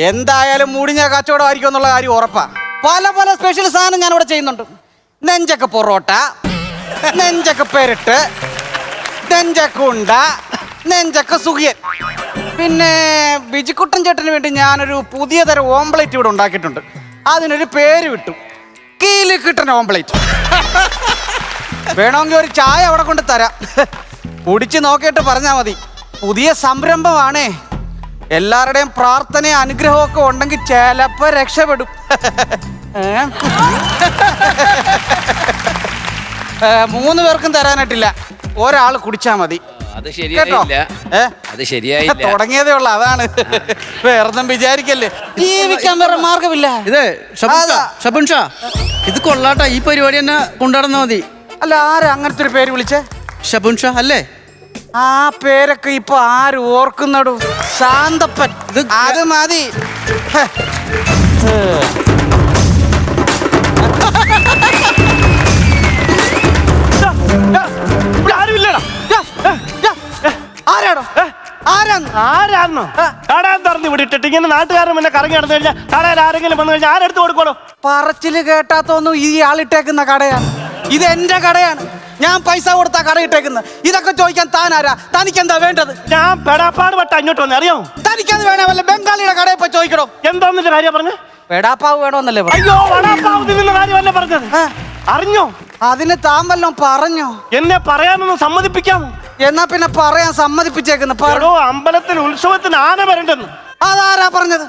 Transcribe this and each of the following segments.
എന്തായാലും മുടിഞ്ഞ കച്ചവടമായിരിക്കും എന്നുള്ള കാര്യം ഉറപ്പാ. പല പല സ്പെഷ്യൽ സാധനം ഞാനിവിടെ ചെയ്യുന്നുണ്ട്. നെഞ്ചക്ക പൊറോട്ട, നെഞ്ചക്ക പെരട്ട്, നെഞ്ചക്ക ഉണ്ട, നെഞ്ചക്ക സുഖിയൻ. പിന്നെ ബിജിക്കുട്ടൻ ചേട്ടന് വേണ്ടി ഞാനൊരു പുതിയ തരം ഓംപ്ലേറ്റ് ഇവിടെ ഉണ്ടാക്കിയിട്ടുണ്ട്. അതിനൊരു പേര് വിട്ടു, കീലിക്കിട്ടൻ ഓംപ്ലേറ്റ്. വേണമെങ്കിൽ ഒരു ചായ അവിടെ കൊണ്ട് തരാം, കുടിച്ച് നോക്കിയിട്ട് പറഞ്ഞാൽ മതി. പുതിയ സംരംഭമാണേ. എല്ലാവരുടെയും പ്രാർത്ഥനയും അനുഗ്രഹവും ഒക്കെ ഉണ്ടെങ്കിൽ ചിലപ്പോൾ രക്ഷപ്പെടും. 3 പേർക്കും തരാനായിട്ടില്ല, ഒരാൾ കുടിച്ചാ മതി. അത് ശരിയായില്ല. അത് ശരിയായില്ല. തുടങ്ങിയതേ ഉള്ളു, അതാണ്. വേറൊന്നും വിചാരിക്കല്ലേ, ജീവിക്കാൻ വേറെ മാർഗമില്ല. ഇത് ഷബുൻ ഷാ, ഇത് കൊള്ളാട്ടാ. ഈ പരിപാടി തന്നെ കൊണ്ടുനടന്നാ മതി. അല്ല, ആരാ അങ്ങനത്തെ ഒരു പേര് വിളിച്ചേ? ഷബുൻ ഷാ അല്ലേ? ആ പേരൊക്കെ ഇപ്പൊ ആര് ഓർക്കുന്നടു? ശാന്തപ്പൻ. അത് മതി. ആരാന്നോ കടയാൻ തുറന്ന് വിട്ടിട്ട് ഇങ്ങനെ നാട്ടുകാരൻ പിന്നെ കറങ്ങി നടന്നു കഴിഞ്ഞാൽ കടയിൽ ആരെങ്കിലും വന്നു കഴിഞ്ഞാൽ ആരെടുത്ത് കൊടുക്കണോ? പറച്ചില് കേട്ടാത്തൊന്നും ഈ ആളിട്ടേക്കുന്ന കടയാണ്. ഇത് എന്റെ കടയാണ്, ഞാൻ പൈസ കൊടുത്താ കട ഇട്ടേക്കുന്നത്. ഇതൊക്കെ ചോദിക്കാൻ താനാരാ? തനിക്ക് എന്താ വേണ്ടത്? ഞാൻ പെടാപ്പാട് പട്ട അങ്ങോട്ട് വന്ന് അറിയാമോ? തനിക്കത് വേണേ വല്ല ബംഗാളിയുടെ കടയിൽ പോയി ചോദിക്കണോ? എന്താന്നിട്ട് കാര്യം പറഞ്ഞു? പെടാപ്പാവ് വേണോന്നല്ലേ? അയ്യോ, വടാപ്പാവ് തിന്നുന്ന കാര്യമല്ല പറഞ്ഞത്. അറിഞ്ഞോ? അതിന് താൻ വല്ലതും പറഞ്ഞോ? എന്നെ പറയാനൊന്നും സമ്മതിപ്പിക്കാമോ? എന്നാ പിന്നെ പറയാൻ സമ്മതിപ്പിച്ചേക്കുന്നു. അമ്പലത്തിൽ ഉത്സവത്തിന് ആന വരണ്ടെന്ന് അതാരാ പറഞ്ഞത്?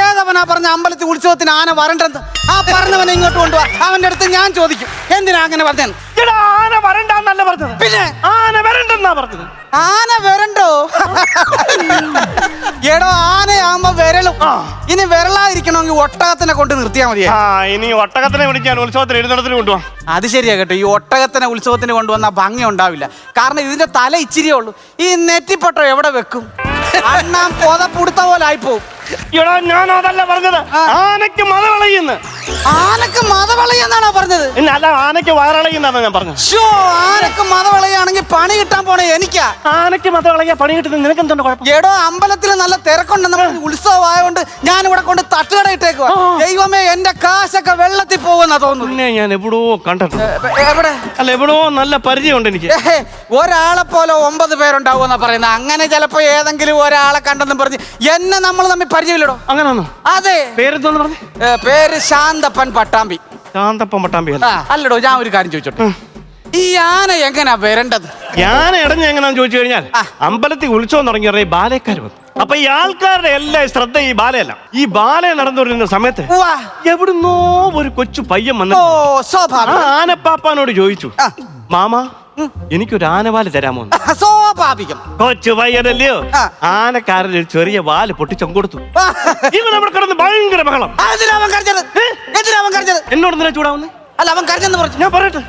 ഏതവനാ പറഞ്ഞ അമ്പലത്തിൽ ഉത്സവത്തിന് ആന വരണ്ടെന്ന്? ആ പറഞ്ഞവനെ ഇങ്ങോട്ട് കൊണ്ടുപോവാ, അവന്റെ അടുത്ത് ഞാൻ ചോദിക്കും എന്തിനാ അങ്ങനെ പറഞ്ഞത്. ആന വരണ്ടെന്നല്ല പറഞ്ഞത്, പിന്നെ ആന വരണ്ടെന്നാ പറഞ്ഞത്. ആന വരണ്ടോ? എടോ, ആനയാകുമ്പോ വിരളും. ഇനി വിരളായിരിക്കണമെങ്കിൽ ഒട്ടകത്തിനെ കൊണ്ട് നിർത്തിയാ മതിയാ. ഇനി ഒട്ടകത്തിനെ വിളിക്കാൻ ഉത്സവത്തിന് എഴുന്നള്ളത്തിന് കൊണ്ടുപോവാം. അത് ശരിയാ കേട്ടോ. ഈ ഒട്ടകത്തിനെ ഉത്സവത്തിന് കൊണ്ടുവന്ന ഭംഗി ഉണ്ടാവില്ല. കാരണം ഇതിന്റെ തല ഇച്ചിരിയേ ഉള്ളൂ. ഈ നെറ്റിപ്പട്ടോ എവിടെ വെക്കും? അണ്ണാൻ പുതപ്പുടുത്ത പോലെ ആയിപ്പോവും. ഞാൻ അതല്ല പറഞ്ഞത്, ആനയ്ക്ക് മതവളയുന്ന്. ആനക്ക് മതവളയെന്നാണോ പറഞ്ഞത്? അല്ല, ആനയ്ക്ക് വയറളയുന്നാണ് ഞാൻ പറഞ്ഞത്. ആനക്ക് മതവളയാണെങ്കിൽ പണി കിട്ടാൻ പോണേ എനിക്കാ. ആനയ്ക്ക് മതവളയാ പണി കിട്ടുന്നത് നിനക്ക് എന്തുകൊണ്ട് കുഴപ്പം? എടോ, അമ്പലത്തിൽ നല്ല തിരക്കുണ്ടെന്ന് ഉത്സവമായോണ്ട് ഞാൻ ഇവിടെ കൊണ്ട് തട്ടുകട ഇട്ടേക്കുവാ. ദൈവമേ, എന്റെ കാശൊക്കെ വെള്ളത്തിൽ പോകുന്ന തോന്നുന്നു. ഞാൻ എവിടോ കണ്ടിട്ടുണ്ട്. എവിടെ? അല്ല, എവിടോ നല്ല പരിചയമുണ്ട് എനിക്ക്. ഒരാളെ പോലെ 9 പേരുണ്ടാവുമെന്നാ പറയുന്നത്. അങ്ങനെ ചിലപ്പോ ഏതെങ്കിലും ഒരാളെ കണ്ടെന്നും പറഞ്ഞ് എന്നെ നമ്മൾ തമ്മിൽ പരിചയമില്ലടോ. അങ്ങനെയാണോ? അതെ. പേരെന്തോന്ന് പറഞ്ഞു? പേര് ശാന്തപ്പൻ പട്ടാമ്പി. ശാന്തപ്പൻ പട്ടാമ്പി അല്ലടോ, ഞാൻ ഒരു കാര്യം ചോദിച്ചോട്ടെ, ഈ ആന എങ്ങനെയാ വരേണ്ടത്? ഞാൻ ഇടഞ്ഞ എങ്ങനെയാന്ന് ചോദിച്ചു കഴിഞ്ഞാൽ, അമ്പലത്തിൽ ഉത്സവം തുടങ്ങിയ ബാലക്കാർ വന്നു. അപ്പൊ ഈ ആൾക്കാരുടെ എല്ലാ ശ്രദ്ധ ഈ ബാലയല്ല. ഈ ബാല നടന്നുകൊണ്ടിരുന്ന സമയത്ത് എവിടുന്നോ ഒരു കൊച്ചു പയ്യൻ വന്നു. ആനപ്പാപ്പാനോട് ചോദിച്ചു, മാമാ എനിക്കൊരു ആനവാല് തരാമോ? സ്വാഭാവികം. കൊച്ചു പയ്യനല്ലയോ? ആനക്കാരൻ ഒരു ചെറിയ വാല് പൊട്ടിച്ചം കൊടുത്തു. ഇവൻ അവിടെ കിടന്ന് ഭയങ്കര ബഹളം. എന്നോട് എന്തിനാ ചൂടാവുന്നേ? അല്ല, അവൻ കരഞ്ഞെന്ന് പറഞ്ഞു. ഞാൻ പറയട്ടെ,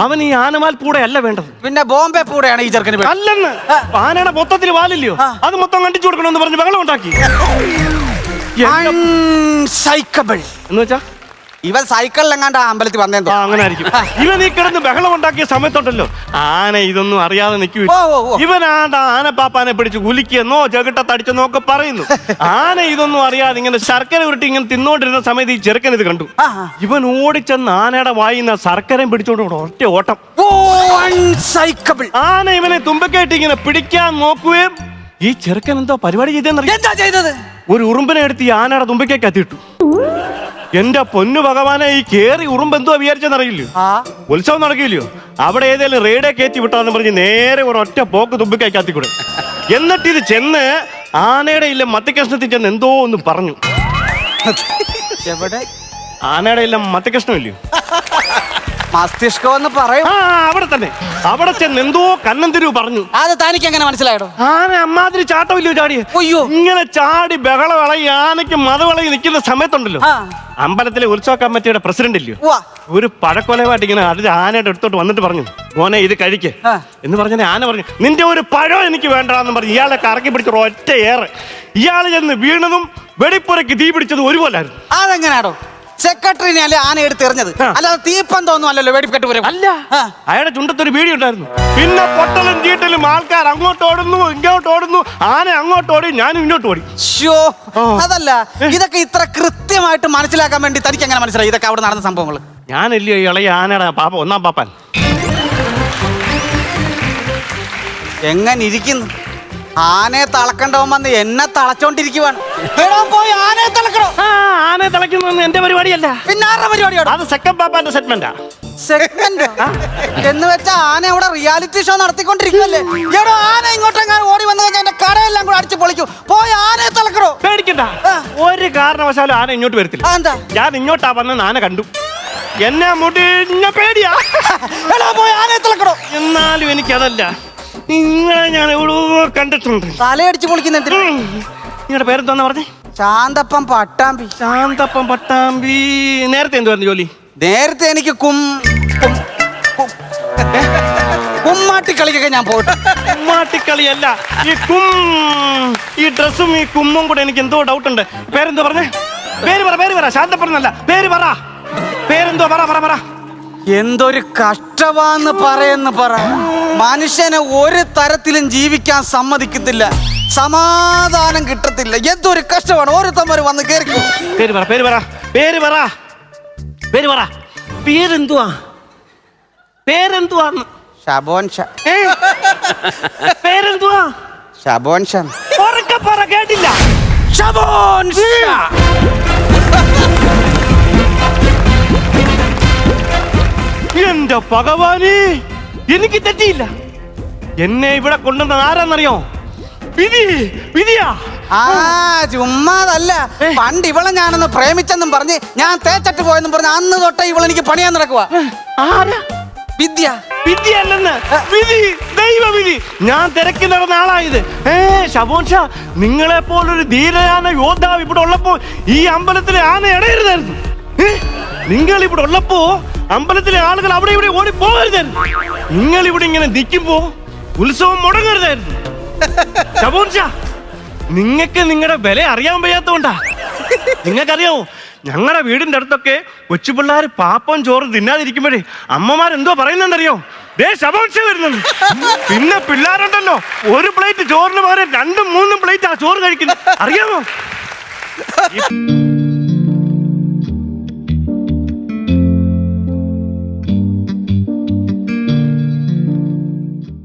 അവൻ ഈ ആനവാൽ പൂടെ അല്ല വേണ്ടത്, പിന്നെ ബോംബെ പൂടെയാണ് ഈ ചെറുക്കന്. അല്ലെന്ന്. ആനയുടെ മൊത്തത്തിൽ വാലില്ലയോ, അത് മൊത്തം കണ്ടിച്ചു കൊടുക്കണമെന്ന് പറഞ്ഞ് ബഹളം ഉണ്ടാക്കി. എന്ന് വെച്ചാ ഇവൻ സൈക്കിളിലെങ്ങാണ്ട് അമ്പലത്തിൽ വന്നേന്തോ. അങ്ങനെ ആയിരിക്കും. ഇവൻ ഈ കിടന്ന് ബഹളം ഉണ്ടാക്കിയ സമയത്തുണ്ടല്ലോ, ആന ഇതൊന്നും അറിയാതെ നിൽക്കൂ. ഇവനാണ്ട് ആനപ്പാപ്പാനെ പിടിച്ച് കുലിക്കെന്നോ ചെകിട്ടത്തടിച്ചെന്നോ ഒക്കെ പറയുന്നു. ആന ഇതൊന്നും അറിയാതെ ഇങ്ങനെ ശർക്കര ഉരുട്ടി ഇങ്ങനെ തിന്നോണ്ടിരുന്ന സമയത്ത് ഈ ചെറുക്കൻ ഇത് കണ്ടു. ഇവൻ ഓടിച്ചെന്ന് ആനയുടെ വായിന്ന് ശർക്കരയും പിടിച്ചോണ്ട് ഒറ്റ ഓട്ടം. ആന ഇവനെ തുമ്പക്കേട്ട് ഇങ്ങനെ പിടിക്കാൻ നോക്കുകയും ഈ ചെറുക്കൻ എന്തോ പരിപാടി ചെയ്തത്. ഒരു ഉറുമ്പിനെ എടുത്ത് ഈ ആനയുടെ തുമ്പക്കേക്ക് എത്തിയിട്ടു. എന്റെ പൊന്നു ഭഗവാനെ, ഈ കേറി ഉറുമ്പ് എന്തോ വിചാരിച്ചെന്നറിയില്ലോ, ഉത്സവം നടക്കില്ലയോ, അവിടെ ഏതെങ്കിലും റേഡേ കയറ്റി വിട്ടാന്ന് പറഞ്ഞ് നേരെ ഒരു ഒറ്റ പോക്ക് തുമ്പിക്കായി കത്തിക്കൂടെ. എന്നിട്ട് ഇത് ചെന്ന് ആനയുടെ ഇല്ല മത്തിക്കഷ്ണത്തിൽ ചെന്ന് എന്തോ ഒന്ന് പറഞ്ഞു. എവിടെ? ആനയുടെ ഇല്ല മത്തിക്കഷ്ണം ഇല്ലയോ, മസ്തിഷ്കം എന്ന് പറയും. അവിടെ തന്നെ. അവിടെ ചെന്ന് എന്തോ കണ്ണന്തിരിവ് പറഞ്ഞു. അത് തനിക്ക് എങ്ങനെ മനസ്സിലായോ? ആന അമ്മാതിരി ചാട്ടമില്ലയോ ചാടിയ. ഇങ്ങനെ ചാടി ബഹള വളയി ആനയ്ക്ക് മതവളയി നിൽക്കുന്ന സമയത്തുണ്ടല്ലോ, അമ്പലത്തിലെ ഉത്സവ കമ്മിറ്റിയുടെ പ്രസിഡന്റ് ഇല്ലയോ, ഒരു പഴക്കൊലമായിട്ട് ഇങ്ങനെ അത് ആനയുടെ അടുത്തോട്ട് വന്നിട്ട് പറഞ്ഞു, മോനെ ഇത് കഴിക്ക് എന്ന് പറഞ്ഞ ആന പറഞ്ഞു, നിന്റെ ഒരു പഴം എനിക്ക് വേണ്ടെന്ന് പറഞ്ഞു ഇയാളെ കറക്കി പിടിച്ച ഒറ്റ ഏറെ. ഇയാള് ചെന്ന് വീണതും വെടിപ്പുരക്ക് തീ പിടിച്ചതും ഒരുപോലായിരുന്നു. അതെങ്ങനെയാണോ? സെക്രട്ടറിനെ അല്ലേ ആന എടുത്ത് എറിഞ്ഞത്. അല്ലാതെ തീപ്പന്തോന്നും അല്ലല്ലോ വെടിക്കെട്ട് വരും. അല്ല, അയാളുടെ ചുണ്ടത്തൊരു വീടി ഉണ്ടായിരുന്നു. പിന്നെ പൊട്ടലും ചീട്ടലും ആൾക്കാർ അങ്ങോട്ട് ഓടുന്നു ഇങ്ങോട്ട് ഓടുന്നു. ആന അങ്ങോട്ട് ഓടി, ഞാനും ഇങ്ങോട്ട് ഓടി. അതല്ല, ഇതൊക്കെ ഇത്ര കൃത്യമായിട്ട് മനസ്സിലാക്കാൻ വേണ്ടി തനിക്ക് എങ്ങനെ മനസ്സിലായി ഇതൊക്കെ അവിടെ നടന്ന സംഭവങ്ങൾ? ഞാനല്ലേ ഇളയ ആനയുടെ പാപ്പ, ഒന്നാം പാപ്പാൻ. എങ്ങനെ ഇരിക്കുന്നു? ആനയെ തളക്കണ്ടവൻ വന്ന് എന്നെ തളച്ചോണ്ടിരിക്കുവാണ്. പോയി ആനയെ തളക്കണോ? ആനയെ തളയ്ക്കുന്നൊന്നും എന്റെ പരിപാടിയല്ല. പിന്നെ ആരുടെ പരിപാടിയാണ്? അത് സെക്കൻഡ് പാപ്പാന്റെ സെഗ്മെന്റാ. സെഗ്മെന്റ് എന്ന് വെച്ചാ ആന അവിടെ റിയാലിറ്റി ഷോ നടത്തിക്കൊണ്ടിരിക്കുവല്ലേ? എടോ, ആന ഇങ്ങോട്ടെങ്ങാനും ഓടി വന്നു കഴിഞ്ഞാൽ എന്റെ കടയെല്ലാം കൂടെ അടിച്ചു പൊളിക്കും. പോയി ആനയെ തളക്കണോ? പേടിക്കണ്ട, ഒരു കാരണവശാലും ആന ഇങ്ങോട്ട് വരത്തില്ല. എന്താ? ഞാൻ ഇങ്ങോട്ടാ വന്നെന്ന് ആന കണ്ടു. എന്നെ മുടിഞ്ഞ പേടിയാ. പോയി ആനയെ തളക്കണോ? എന്നാലും എനിക്കതല്ല, നിങ്ങളെ ഞാൻ എവിടെയോ കണ്ടിട്ടുണ്ട്. തലയടിച്ച് പൊളിക്കുന്ന നിങ്ങളുടെ പേരെന്തോന്നാ പറഞ്ഞേ? ശാന്തപ്പം പട്ടാമ്പി. ശാന്തപ്പം പട്ടാമ്പി. നേരത്തെ എന്തുവായിരുന്നു ജോലി? നേരത്തെ എനിക്ക് കുമ്മാട്ടി കളിക്കൊക്കെ ഞാൻ പോയിട്ട്. കുമ്മാട്ടിക്കളിയല്ല, ഈ ഡ്രസ്സും ഈ കുമ്മും കൂടെ എനിക്ക് എന്തോ ഡൗട്ട് ഉണ്ട്. പേരെന്തോ പറഞ്ഞേ? പേര് പറ. ശാന്തപ്പനല്ല, പേരെന്തോ പറ. എന്തൊരു കഷ്ടമാന്ന് പറ. മനുഷ്യനെ ഒരു തരത്തിലും ജീവിക്കാൻ സമ്മതിക്കത്തില്ല, സമാധാനം കിട്ടത്തില്ല. എന്തൊരു കഷ്ടമാണ്. ഓരോരുത്തന്മാര് വന്ന് കേറി. പേരെന്തുവാ? ഷബോൻ ഷാ. പേരെന്തുവാ? ഷബോൻ ഷാ. കേട്ടില്ല. ഷബോൻ ഷാ. എന്റെ ഭഗവാനെ, എനിക്ക് തെറ്റിയില്ല. എന്നെ ഇവിടെ കൊണ്ടുവന്ന ആരാന്നറിയോ? വിധിയാ. ചുമ്മാതല്ല, പണ്ട് ഇവളെ ഞാനൊന്ന് പ്രേമിച്ചെന്നും പറഞ്ഞ് ഞാൻ തേച്ചട്ട് പോയെന്നും പറഞ്ഞ് അന്ന് തൊട്ടേ ഇവളെനിക്ക് പണിയാൻ നടക്കുക. വിധിയല്ലെന്ന്, ദൈവവിധി. ഞാൻ തിരക്കി നടന്ന ആളായത്. ഷബോൻ ഷാ, നിങ്ങളെ പോലൊരു ധീരയാന യോദ്ധാവ് ഇവിടെ ഉള്ളപ്പോ ഈ അമ്പലത്തിലെ ആന ഇടയരുതായിരുന്നു. നിങ്ങൾ ഇവിടെ ഉള്ളപ്പോ അമ്പലത്തിലെ ആളുകൾ അവിടെ ഇവിടെ ഓടി പോകരുതായിരുന്നു. നിങ്ങൾ ഇവിടെ ഇങ്ങനെ നിൽക്കുമ്പോ ഉത്സവം മുടങ്ങരുതായിരുന്നു. ഷബോൻ ഷാ, നിങ്ങൾക്ക് നിങ്ങളുടെ വില അറിയാൻ വയ്യാത്തോണ്ടാ. നിങ്ങൾക്കറിയാമോ, ഞങ്ങളുടെ വീടിന്റെ അടുത്തൊക്കെ കൊച്ചു പിള്ളേർ പാപ്പം ചോറും തിന്നാതിരിക്കുമ്പോഴേ അമ്മമാരെന്തോ പറയുന്നുണ്ടറിയോ? ഷബോൻ ഷാ വരുന്നുണ്ട്. പിന്നെ പിള്ളേരുണ്ടല്ലോ, ഒരു പ്ലേറ്റ് ചോറിന് പകരം 2-3 പ്ലേറ്റാ ചോറ് കഴിക്കുന്നത്, അറിയാമോ?